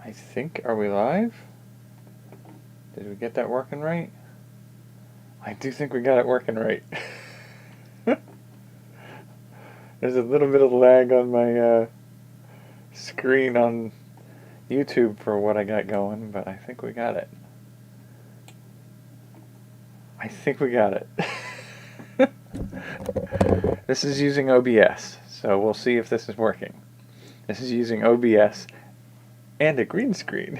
I think, are we live? Did we get that working right? I do think we got it working right. There's a little bit of lag on my screen on YouTube for what I got going, but I think we got it. I think we got it. This is using OBS, so we'll see if this is working. This is using OBS and a green screen.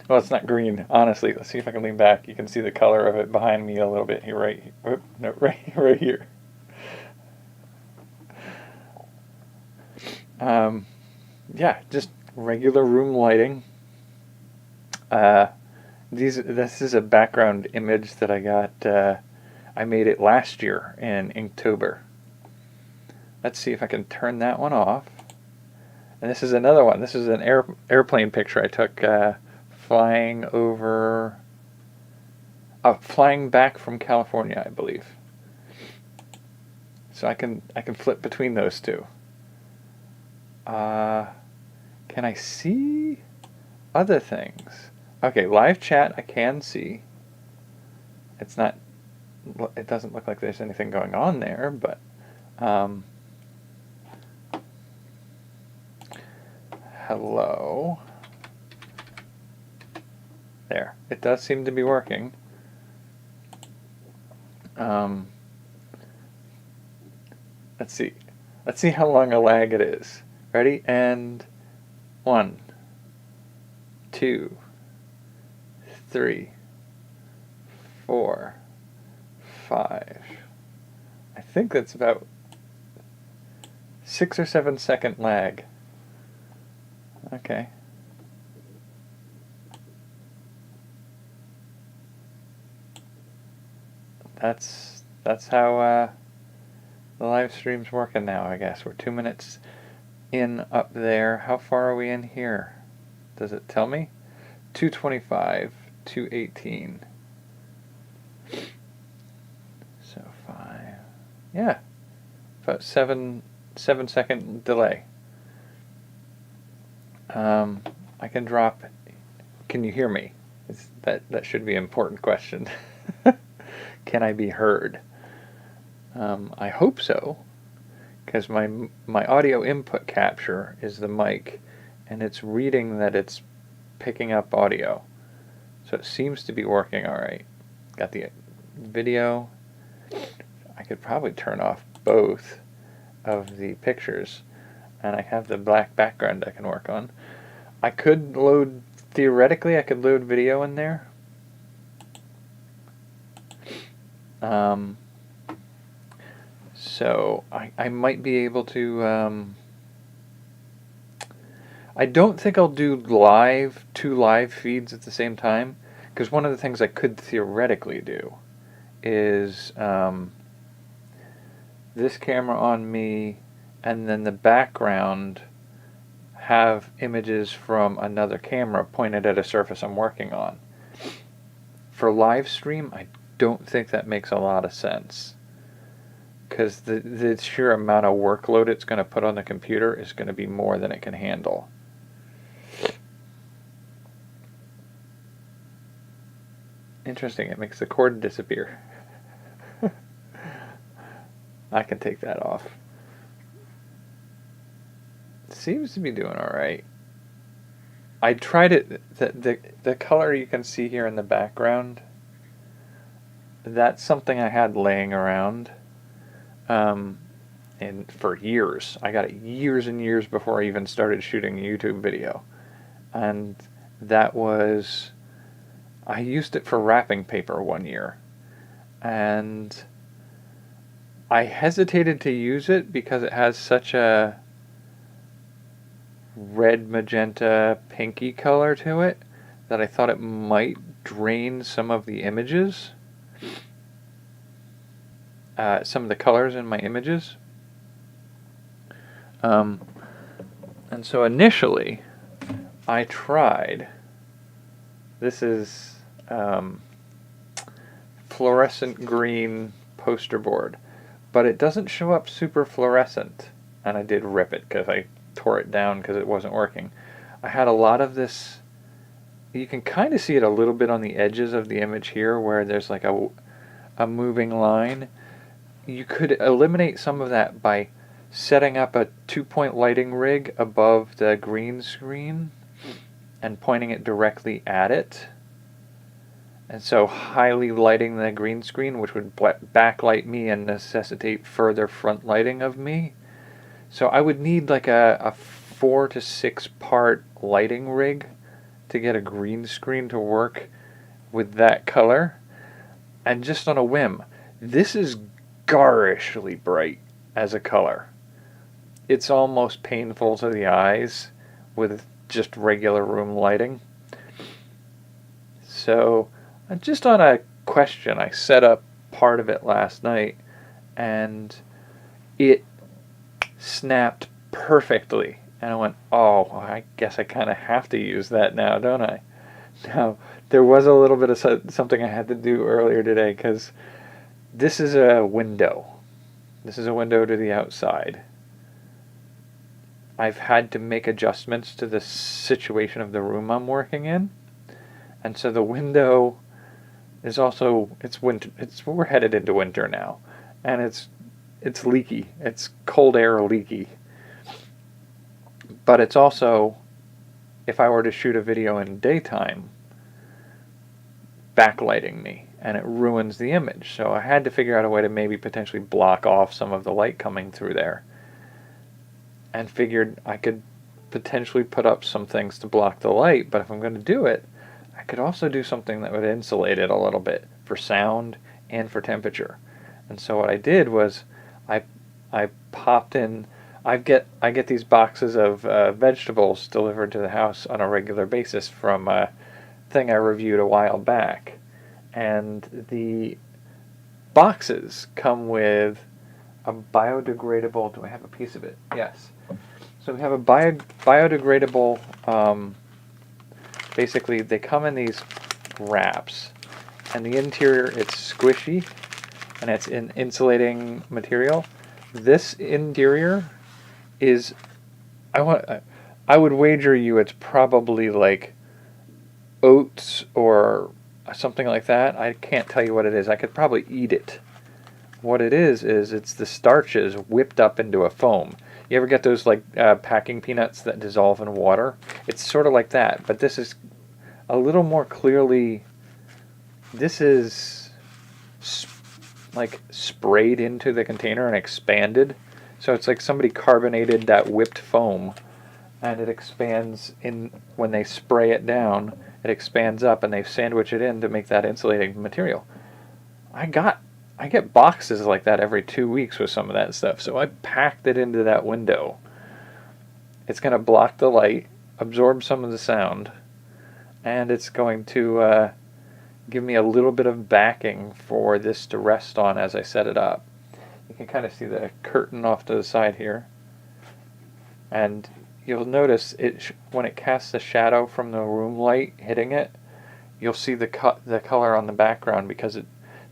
Well, it's not green, honestly. Let's see if I can lean back. You can see the color of it behind me a little bit here, right here. Yeah, just regular room lighting. This is a background image that I got. I made it last year in Inktober. Let's see if I can turn that one off. And this is another one. This is an airplane picture I took flying back from California, I believe. So I can flip between those two. Can I see other things? Okay, live chat I can see. It doesn't look like there's anything going on there, but hello. There. It does seem to be working. Let's see. Let's see how long a lag it is. Ready? And 1, 2, 3, 4, 5. I think that's about 6 or 7 second lag. Okay. That's how the live stream's working now, I guess. We're 2 minutes in up there. How far are we in here? Does it tell me? 225, 218. So 5. Yeah. About 7 second delay. I can drop. Can you hear me? That should be an important question. Can I be heard? I hope so, because my audio input capture is the mic, and it's reading that it's picking up audio, so it seems to be working all right. Got the video. I could probably turn off both of the pictures, and I have the black background I can work on. Theoretically I could load video in there. So I might be able to. I don't think I'll do two live feeds at the same time, because one of the things I could theoretically do is this camera on me, and then the background have images from another camera pointed at a surface I'm working on. For live stream, I don't think that makes a lot of sense, because the sheer amount of workload it's going to put on the computer is going to be more than it can handle. Interesting, it makes the cord disappear. I can take that off. It seems to be doing alright. I tried it, the color you can see here in the background, that's something I had laying around and for years. I got it years and years before I even started shooting a YouTube video. And that was, I used it for wrapping paper one year. And I hesitated to use it because it has such a red, magenta, pinky color to it that I thought it might drain some of the images. Some of the colors in my images. And so initially, I tried, this is fluorescent green poster board, but it doesn't show up super fluorescent, and I did rip it because I tore it down because it wasn't working. I had a lot of this. You can kind of see it a little bit on the edges of the image here where there's like a moving line. You could eliminate some of that by setting up a 2-point lighting rig above the green screen and pointing it directly at it. And so highly lighting the green screen, which would backlight me and necessitate further front lighting of me. So I would need like a 4 to 6 part lighting rig to get a green screen to work with that color. And just on a whim, this is garishly bright as a color. It's almost painful to the eyes with just regular room lighting. So just on a question, I set up part of it last night and it snapped perfectly. And I went, oh, I guess I kind of have to use that now, don't I? Now, there was a little bit of something I had to do earlier today because this is a window. This is a window to the outside. I've had to make adjustments to the situation of the room I'm working in. And so the window is also, it's winter. We're headed into winter now. And it's leaky. It's cold air leaky. But it's also, if I were to shoot a video in daytime, backlighting me, and it ruins the image. So I had to figure out a way to maybe potentially block off some of the light coming through there. And figured I could potentially put up some things to block the light, but if I'm going to do it, I could also do something that would insulate it a little bit for sound and for temperature. And so what I did was I popped in. I get these boxes of vegetables delivered to the house on a regular basis from a thing I reviewed a while back, and the boxes come with a biodegradable. Do I have a piece of it? Yes. So we have a biodegradable. Basically, they come in these wraps, and the interior it's squishy, and it's in insulating material. This interior is, I would wager you it's probably like oats or something like that. I can't tell you what it is. I could probably eat it. What it is it's the starches whipped up into a foam. You ever get those like packing peanuts that dissolve in water? It's sort of like that, but this is a little more clearly. This is like sprayed into the container and expanded. So it's like somebody carbonated that whipped foam, and it expands in when they spray it down. It expands up, and they sandwich it in to make that insulating material. I get boxes like that every 2 weeks with some of that stuff, so I packed it into that window. It's going to block the light, absorb some of the sound, and it's going to give me a little bit of backing for this to rest on as I set it up. You can kind of see the curtain off to the side here, and you'll notice it when it casts a shadow from the room light hitting it. You'll see the color on the background because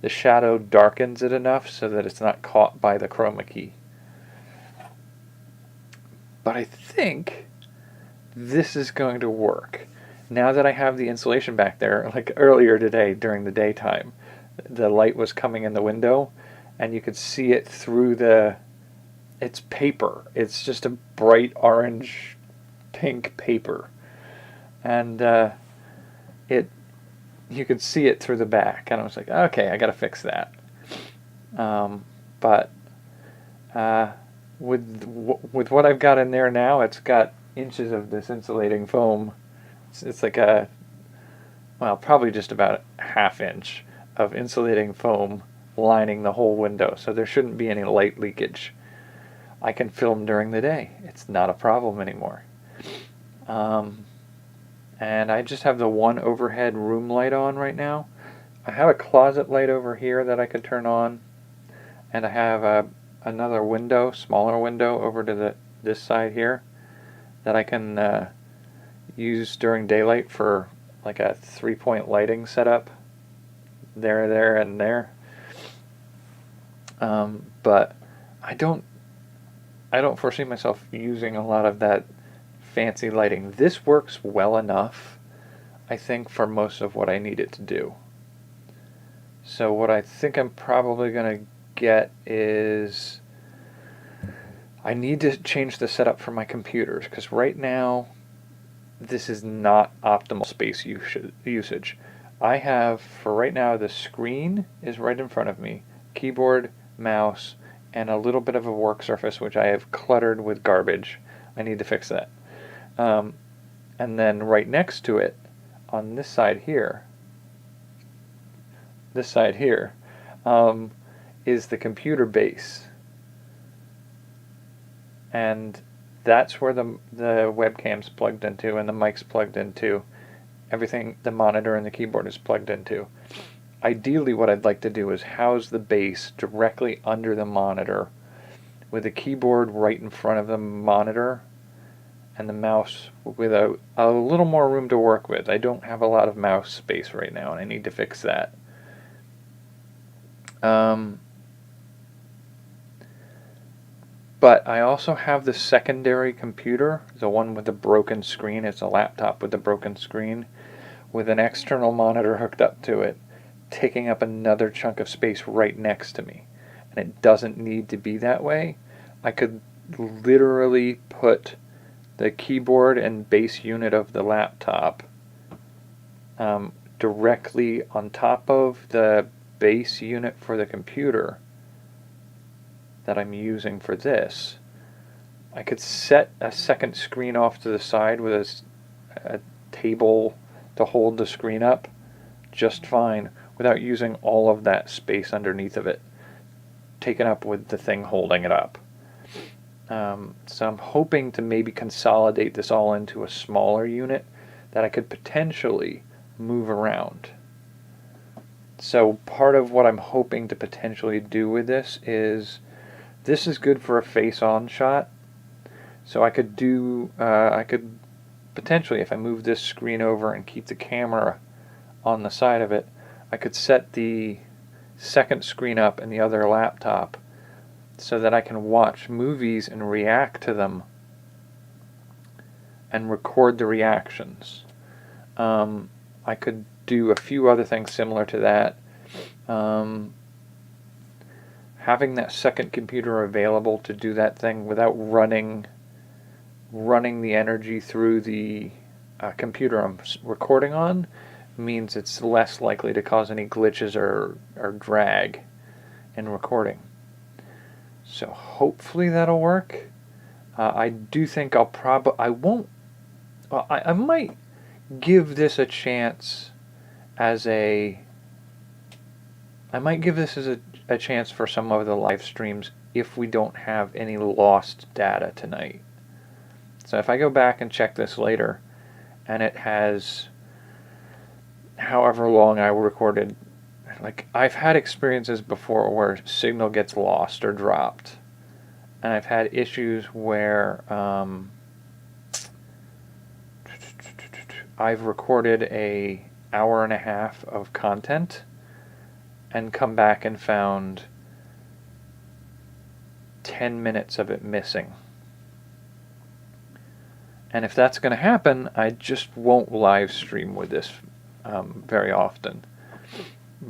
the shadow darkens it enough so that it's not caught by the chroma key. But I think this is going to work. Now that I have the insulation back there, like earlier today during the daytime, the light was coming in the window and you could see it through it's paper. It's just a bright orange pink paper. And you could see it through the back, and I was like, okay, I got to fix that. But with what I've got in there now, it's got inches of this insulating foam. It's like probably just about a ½ inch of insulating foam lining the whole window, so there shouldn't be any light leakage. I can film during the day. It's not a problem anymore. And I just have the one overhead room light on right now. I have a closet light over here that I could turn on, and I have another window, smaller window, over to this side here that I can use during daylight for like a 3-point lighting setup. There, and there. But I don't. I don't foresee myself using a lot of that fancy lighting. This works well enough, I think, for most of what I need it to do. So what I think I'm probably going to get is I need to change the setup for my computers, because right now this is not optimal space usage. I have, for right now, the screen is right in front of me, keyboard, mouse, and a little bit of a work surface which I have cluttered with garbage. I need to fix that. And then right next to it, on this side here, is the computer base. And that's where the webcam's plugged into and the mic's plugged into. Everything, the monitor and the keyboard is plugged into. Ideally, what I'd like to do is house the base directly under the monitor with the keyboard right in front of the monitor and the mouse with a little more room to work with. I don't have a lot of mouse space right now, and I need to fix that. But I also have the secondary computer, the one with the broken screen. It's a laptop with a broken screen with an external monitor hooked up to it, taking up another chunk of space right next to me. And it doesn't need to be that way. I could literally put the keyboard and base unit of the laptop directly on top of the base unit for the computer that I'm using for this. I could set a second screen off to the side with a table to hold the screen up just fine without using all of that space underneath of it taken up with the thing holding it up. So I'm hoping to maybe consolidate this all into a smaller unit that I could potentially move around. So part of what I'm hoping to potentially do with this is good for a face-on shot. So I could potentially, if I move this screen over and keep the camera on the side of it, I could set the second screen up in the other laptop so that I can watch movies and react to them and record the reactions. I could do a few other things similar to that. Having that second computer available to do that thing without running the energy through the computer I'm recording on means it's less likely to cause any glitches or drag in recording. So hopefully that'll work. I do think I might give this a chance as a chance for some of the live streams if we don't have any lost data tonight. So if I go back and check this later and it has however long I recorded, like I've had experiences before where signal gets lost or dropped, and I've had issues where I've recorded an hour and a half of content and come back and found 10 minutes of it missing. And if that's going to happen, I just won't live stream with this very often.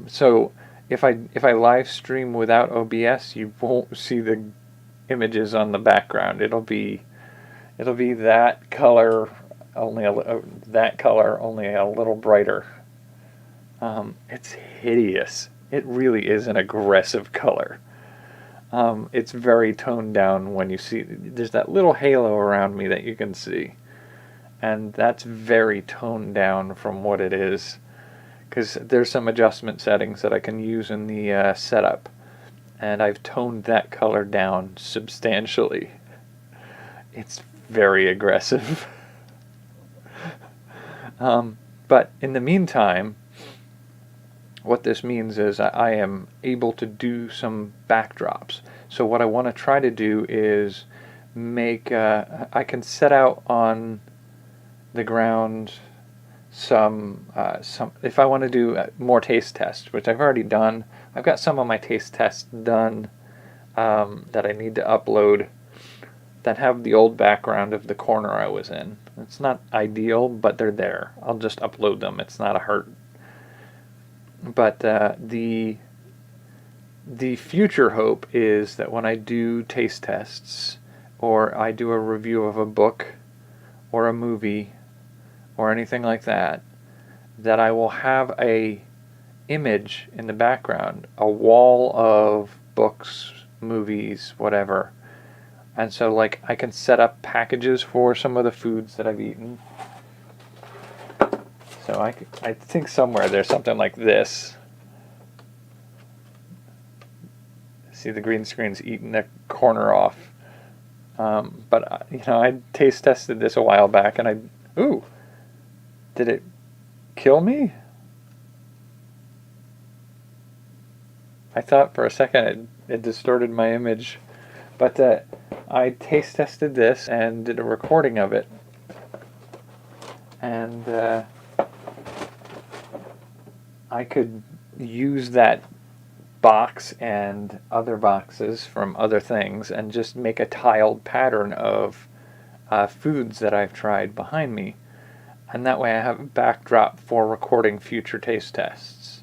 So if I live stream without OBS, you won't see the images on the background. It'll be that color, only a little brighter. It's hideous. It really is an aggressive color. It's very toned down when you see, there's that little halo around me that you can see. And that's very toned down from what it is. Because there's some adjustment settings that I can use in the setup. And I've toned that color down substantially. It's very aggressive. But in the meantime, what this means is I am able to do some backdrops. So what I want to try to do is make, I can set out on the ground some, if I want to do more taste tests, which I've already done. I've got some of my taste tests done that I need to upload. that have the old background of the corner I was in. It's not ideal, but they're there. I'll just upload them. It's not a hurt. But the future hope is that when I do taste tests, or I do a review of a book or a movie or anything like that, that I will have a image in the background, a wall of books, movies, whatever. And so like I can set up packages for some of the foods that I've eaten. So I think somewhere there's something like this. See, the green screen's eating the corner off. But I taste tested this a while back, and ooh, did it kill me? I thought for a second it distorted my image, but I taste tested this and did a recording of it, and I could use that box and other boxes from other things and just make a tiled pattern of foods that I've tried behind me, and that way I have a backdrop for recording future taste tests.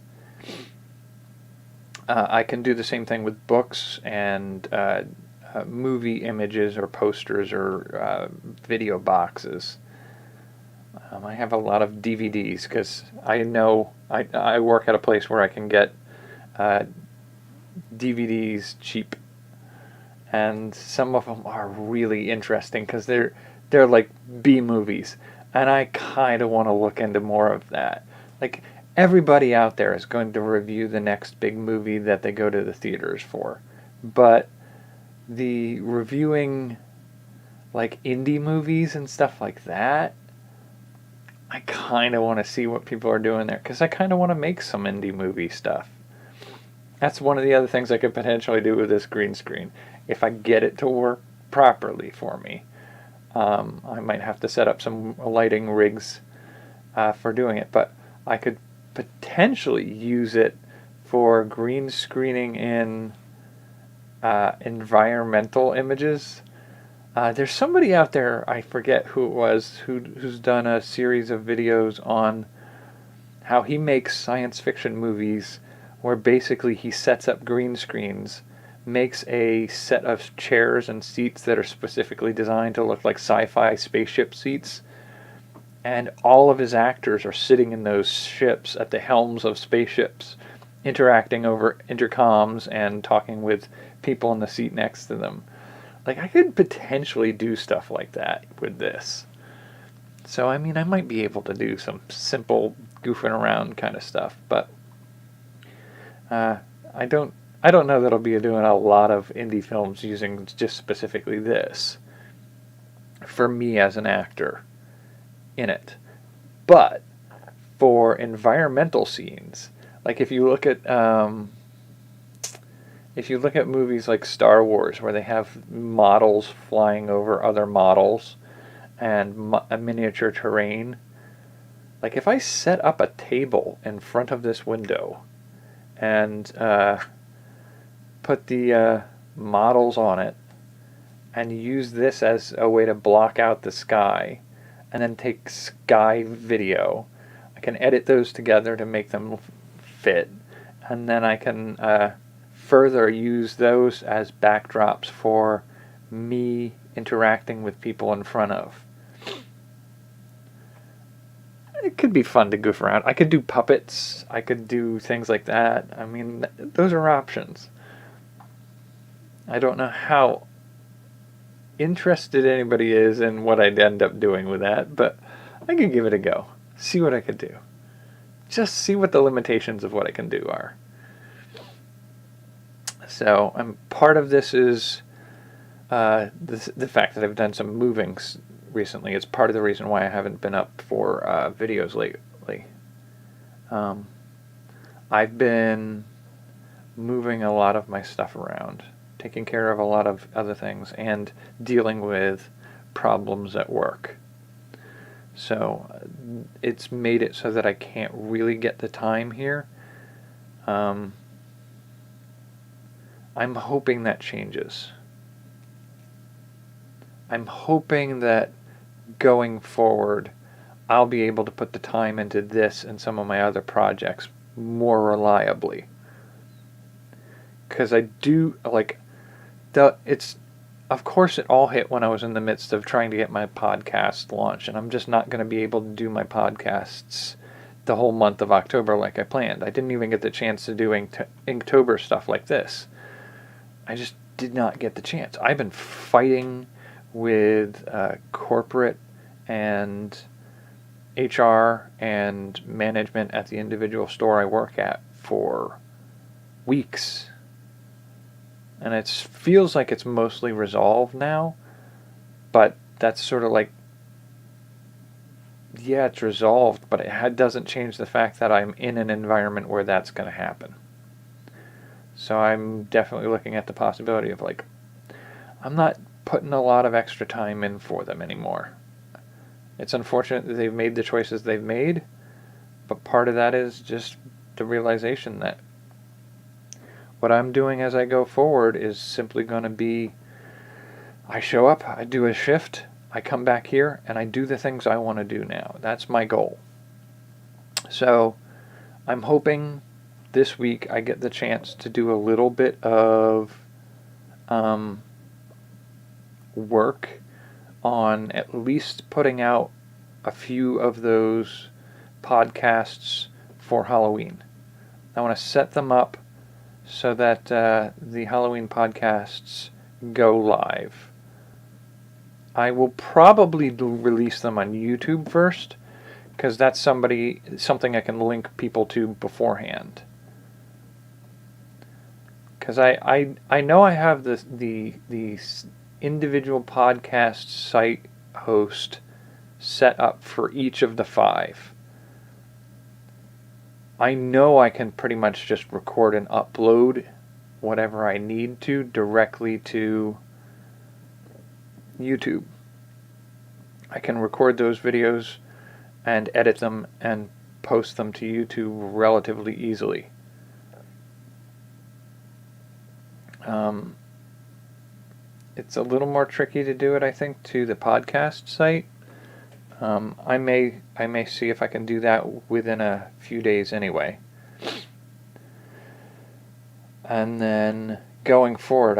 I can do the same thing with books and movie images or posters or video boxes. I have a lot of DVDs because I know I work at a place where I can get DVDs cheap, and some of them are really interesting because they're like B movies, and I kind of want to look into more of that. Like, everybody out there is going to review the next big movie that they go to the theaters for, but the reviewing like indie movies and stuff like that, I kind of want to see what people are doing there because I kind of want to make some indie movie stuff. That's one of the other things I could potentially do with this green screen. If I get it to work properly for me, I might have to set up some lighting rigs for doing it, but I could potentially use it for green screening in environmental images. There's somebody out there, I forget who it was, who's done a series of videos on how he makes science fiction movies where basically he sets up green screens, makes a set of chairs and seats that are specifically designed to look like sci-fi spaceship seats, and all of his actors are sitting in those ships at the helms of spaceships, interacting over intercoms and talking with people in the seat next to them. Like, I could potentially do stuff like that with this. So, I mean, I might be able to do some simple goofing around kind of stuff, but I don't know that I'll be doing a lot of indie films using just specifically this for me as an actor in it. But for environmental scenes, like if you look at movies like Star Wars, where they have models flying over other models and a miniature terrain, like if I set up a table in front of this window and put the models on it and use this as a way to block out the sky, and then take sky video, I can edit those together to make them fit, and then I can further use those as backdrops for me interacting with people in front of. It could be fun to goof around. I could do puppets. I could do things like that. I mean, those are options. I don't know how interested anybody is in what I'd end up doing with that, but I could give it a go. See what I could do. Just see what the limitations of what I can do are. So, part of this is the fact that I've done some moving recently. It's part of the reason why I haven't been up for videos lately. I've been moving a lot of my stuff around, taking care of a lot of other things, and dealing with problems at work. So it's made it so that I can't really get the time here. I'm hoping that changes. I'm hoping that going forward, I'll be able to put the time into this and some of my other projects more reliably. Because I do, like, of course it all hit when I was in the midst of trying to get my podcast launched, and I'm just not going to be able to do my podcasts the whole month of October like I planned. I didn't even get the chance to do Inktober stuff like this. I just did not get the chance. I've been fighting with corporate and HR and management at the individual store I work at for weeks. And it feels like it's mostly resolved now, but that's sort of like, yeah, it's resolved, but it doesn't change the fact that I'm in an environment where that's going to happen. So I'm definitely looking at the possibility of, like, I'm not putting a lot of extra time in for them anymore. It's unfortunate that they've made the choices they've made, but part of that is just the realization that what I'm doing as I go forward is simply going to be, I show up, I do a shift, I come back here, and I do the things I want to do now. That's my goal. So I'm hoping this week I get the chance to do a little bit of work on at least putting out a few of those podcasts for Halloween. I want to set them up so that the Halloween podcasts go live. I will probably release them on YouTube first, because that's something I can link people to beforehand. Because I know I have the individual podcast site host set up for each of the 5. I know I can pretty much just record and upload whatever I need to directly to YouTube. I can record those videos and edit them and post them to YouTube relatively easily. It's a little more tricky to do it, I think, to the podcast site. I may see if I can do that within a few days anyway. And then going forward,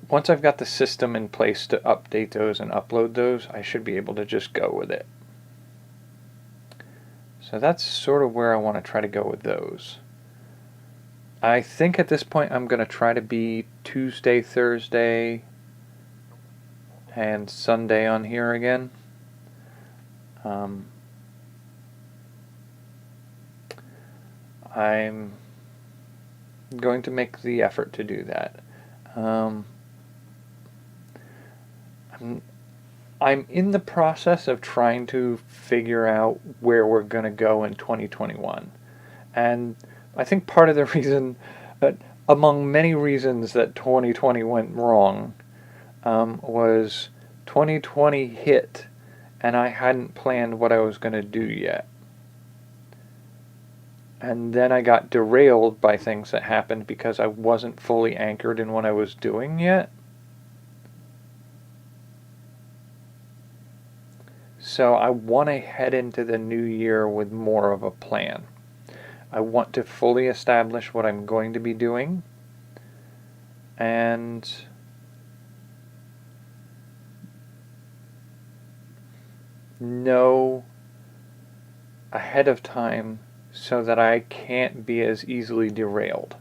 once I've got the system in place to update those and upload those, I should be able to just go with it. So that's sort of where I want to try to go with those. I think at this point I'm going to try to be Tuesday, Thursday, and Sunday on here again. I'm going to make the effort to do that. I'm in the process of trying to figure out where we're going to go in 2021. And I think part of the reason, among many reasons that 2020 went wrong, was 2020 hit and I hadn't planned what I was going to do yet. And then I got derailed by things that happened because I wasn't fully anchored in what I was doing yet. So I want to head into the new year with more of a plan. I want to fully establish what I'm going to be doing and know ahead of time so that I can't be as easily derailed.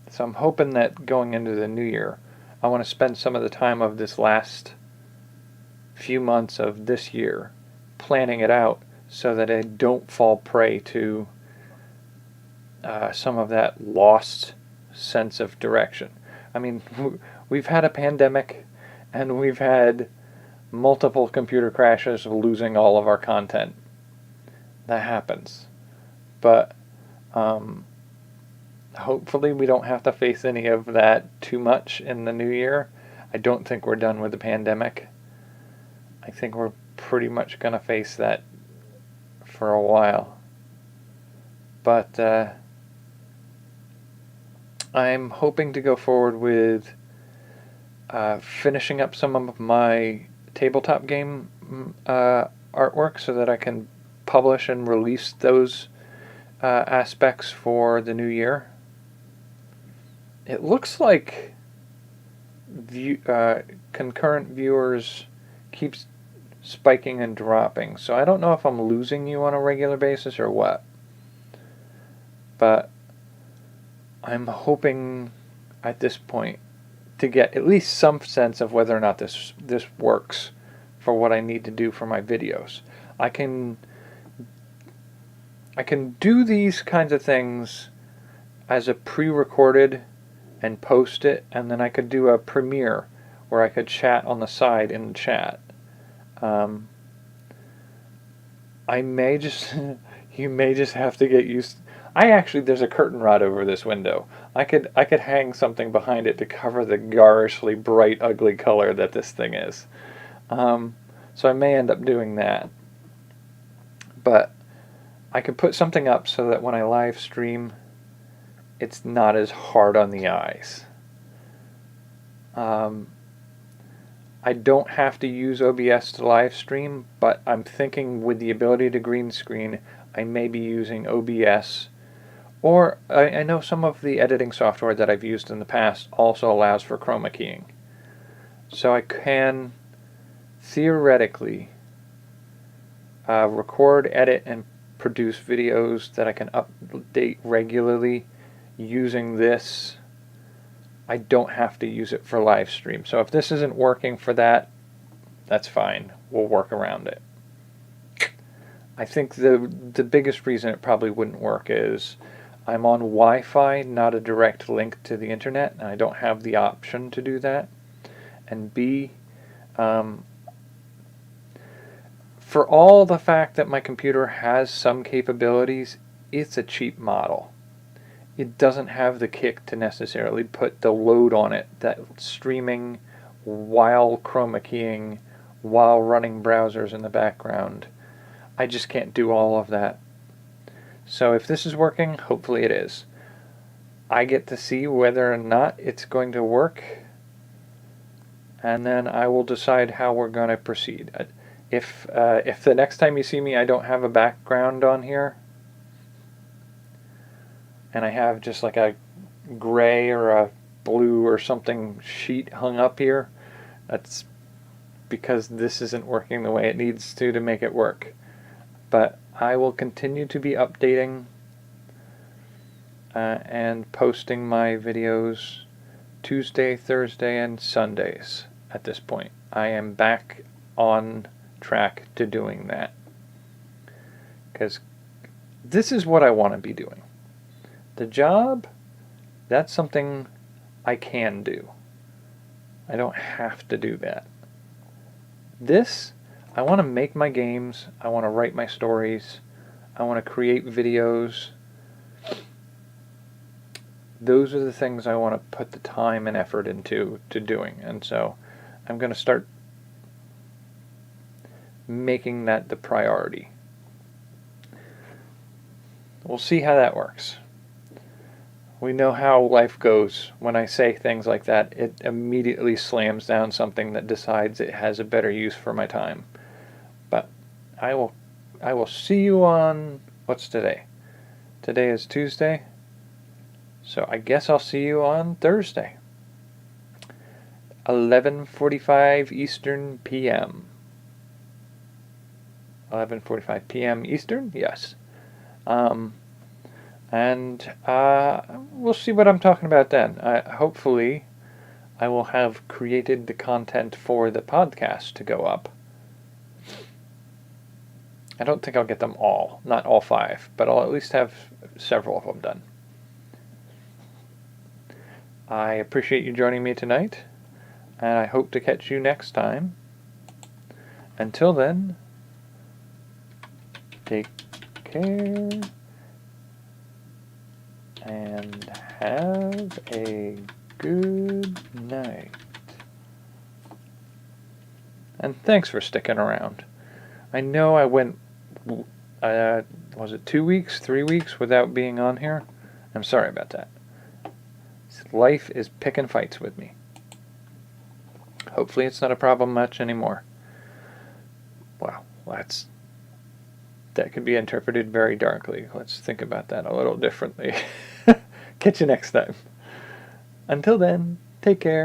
So I'm hoping that going into the new year, I want to spend some of the time of this last few months of this year planning it out so that I don't fall prey to some of that lost sense of direction. I mean, we've had a pandemic and we've had multiple computer crashes of losing all of our content. That happens. But hopefully we don't have to face any of that too much in the new year. I don't think we're done with the pandemic. I think we're pretty much going to face that for a while. But I'm hoping to go forward with finishing up some of my tabletop game artwork so that I can publish and release those aspects for the new year. It looks like concurrent viewers keeps spiking and dropping, so I don't know if I'm losing you on a regular basis or what, but I'm hoping at this point to get at least some sense of whether or not this works for what I need to do for my videos. I can do these kinds of things as a pre-recorded and post it, and then I could do a premiere where I could chat on the side in the chat. I may just you may just have to get used. There's a curtain rod over this window. I could hang something behind it to cover the garishly bright, ugly color that this thing is. So I may end up doing that. But I could put something up so that when I live stream, it's not as hard on the eyes. I don't have to use OBS to live stream, but I'm thinking with the ability to green screen, I may be using OBS. Or I know some of the editing software that I've used in the past also allows for chroma keying. So I can theoretically record, edit, and produce videos that I can update regularly using this. I don't have to use it for live stream. So if this isn't working for that, that's fine. We'll work around it. I think the biggest reason it probably wouldn't work is I'm on Wi-Fi, not a direct link to the internet, and I don't have the option to do that. And B, for all the fact that my computer has some capabilities, it's a cheap model. It doesn't have the kick to necessarily put the load on it that streaming while chroma keying, while running browsers in the background. I just can't do all of that. So if this is working, hopefully it is. I get to see whether or not it's going to work, and then I will decide how we're going to proceed. If the next time you see me I don't have a background on here, and I have just like a gray or a blue or something sheet hung up here, that's because this isn't working the way it needs to make it work. But I will continue to be updating and posting my videos Tuesday, Thursday, and Sundays at this point. I am back on track to doing that, because this is what I want to be doing. The job, that's something I can do. I don't have to do that. This, I want to make my games, I want to write my stories, I want to create videos. Those are the things I want to put the time and effort into doing, and so I'm going to start making that the priority. We'll see how that works. We know how life goes. When I say things like that, it immediately slams down something that decides it has a better use for my time. But I will see you on, what's today? Today is Tuesday. So I guess I'll see you on Thursday. 11:45 Eastern PM. 11:45 PM Eastern? Yes. And we'll see what I'm talking about then. Hopefully, I will have created the content for the podcast to go up. I don't think I'll get them all, not all 5, but I'll at least have several of them done. I appreciate you joining me tonight, and I hope to catch you next time. Until then, take care and have a good night. And thanks for sticking around. I know I went, was it 2 weeks, 3 weeks without being on here? I'm sorry about that. Life is picking fights with me. Hopefully it's not a problem much anymore. Wow, that could be interpreted very darkly. Let's think about that a little differently. Catch you next time. Until then, take care.